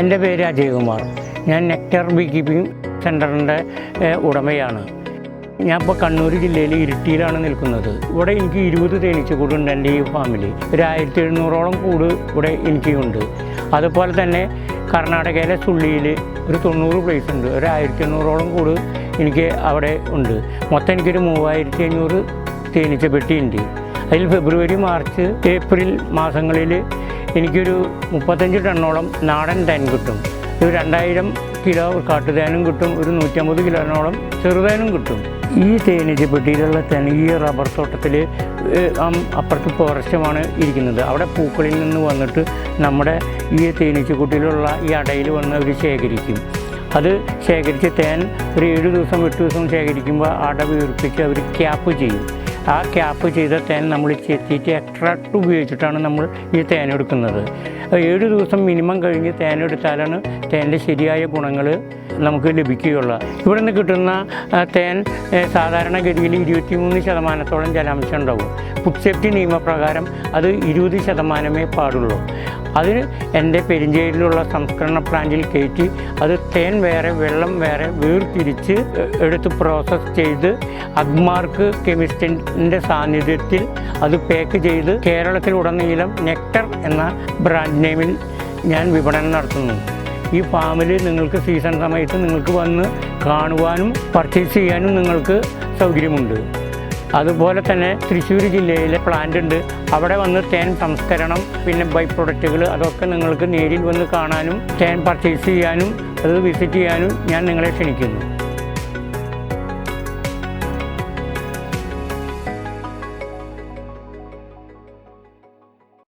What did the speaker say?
എൻ്റെ പേര് അജയ്കുമാർ. ഞാൻ നെക്ടർ ബീ കീപ്പിംഗ് സെൻ്ററിൻ്റെ ഉടമയാണ്. ഞാൻ ഇപ്പോൾ കണ്ണൂർ ജില്ലയിൽ ഇരിട്ടിയിലാണ് നിൽക്കുന്നത്. ഇവിടെ എനിക്ക് 20 തേനീച്ചക്കൂടുണ്ട് എൻ്റെ ഈ ഫാമിലി. ഒരു 1700ഓളം കൂട് ഇവിടെ എനിക്കുണ്ട്. അതുപോലെ തന്നെ കർണാടകയിലെ സുള്ളിയിൽ ഒരു 90 പ്ലേസ് ഉണ്ട്. ഒരു 1800ഓളം കൂട് എനിക്ക് അവിടെ ഉണ്ട്. മൊത്തം എനിക്കൊരു 3500 തേനീച്ച പെട്ടിയുണ്ട്. അതിൽ ഫെബ്രുവരി, മാർച്ച്, ഏപ്രിൽ മാസങ്ങളിൽ എനിക്കൊരു 35 ടണ്ണോളം നാടൻ തേൻ കിട്ടും. ഒരു 2000 കിലോ കാട്ടുതേനും കിട്ടും. ഒരു 150 കിലോനോളം ചെറുതേനും കിട്ടും. ഈ തേനീച്ചപ്പെട്ടിയിലുള്ള തേൻ ഈ റബ്ബർ തോട്ടത്തിൽ അപ്പുറത്ത് ഫോറസ്റ്റുമാണ് ഇരിക്കുന്നത്. അവിടെ പൂക്കളിൽ നിന്ന് വന്നിട്ട് നമ്മുടെ ഈ തേനീച്ചക്കൂട്ടിലുള്ള ഈ അടയിൽ വന്ന് അവർ ശേഖരിക്കും. അത് ശേഖരിച്ച് തേൻ ഒരു 7 ദിവസം 8 ദിവസം ശേഖരിക്കുമ്പോൾ അട വീർപ്പിച്ച് അവർ ക്യാപ്പ് ചെയ്യും. ആ ക്യാപ്പ് ചെയ്ത തേൻ നമ്മൾ ചെത്തിയിട്ട് എക്സ്ട്രാക്ട് ഉപയോഗിച്ചിട്ടാണ് നമ്മൾ ഈ തേൻ എടുക്കുന്നത്. 7 ദിവസം മിനിമം കഴിഞ്ഞ് തേൻ എടുത്താലാണ് തേൻ്റെ ശരിയായ ഗുണങ്ങൾ നമുക്ക് ലഭിക്കുകയുള്ളൂ. ഇവിടെ നിന്ന് കിട്ടുന്ന തേൻ സാധാരണഗതിയിൽ 23% ജലാംശം ഉണ്ടാവും. ഫുഡ് സേഫ്റ്റി നിയമപ്രകാരം അത് 20% പാടുള്ളൂ. അതിന് എൻ്റെ പെരിഞ്ചേരിയിലുള്ള സംസ്കരണ പ്ലാന്റിൽ കയറ്റി അത് തേൻ വേറെ വെള്ളം വേറെ വേർതിരിച്ച് എടുത്ത് പ്രോസസ്സ് ചെയ്ത് അഗ്മാർക്ക് കെമിസ്റ്റിൻ്റെ സാന്നിധ്യത്തിൽ അത് പാക്ക് ചെയ്ത് കേരളത്തിലുടനീളം നെക്ടർ എന്ന ബ്രാൻഡ് നെയിമിൽ ഞാൻ വിപണനം നടത്തുന്നു. ഈ ഫാമിൽ നിങ്ങൾക്ക് സീസൺ സമയത്ത് നിങ്ങൾക്ക് വന്ന് കാണുവാനും പർച്ചേസ് ചെയ്യാനും നിങ്ങൾക്ക് സൗകര്യമുണ്ട്. അതുപോലെ തന്നെ തൃശ്ശൂർ ജില്ലയിലെ പ്ലാന്റ് ഉണ്ട്. അവിടെ വന്ന് തേൻ സംസ്കരണം പിന്നെ ബൈ പ്രൊഡക്റ്റുകൾ അതൊക്കെ നിങ്ങൾക്ക് നേരിൽ വന്ന് കാണാനും തേൻ പർച്ചേസ് ചെയ്യാനും അത് വിസിറ്റ് ചെയ്യാനും ഞാൻ നിങ്ങളെ ക്ഷണിക്കുന്നു.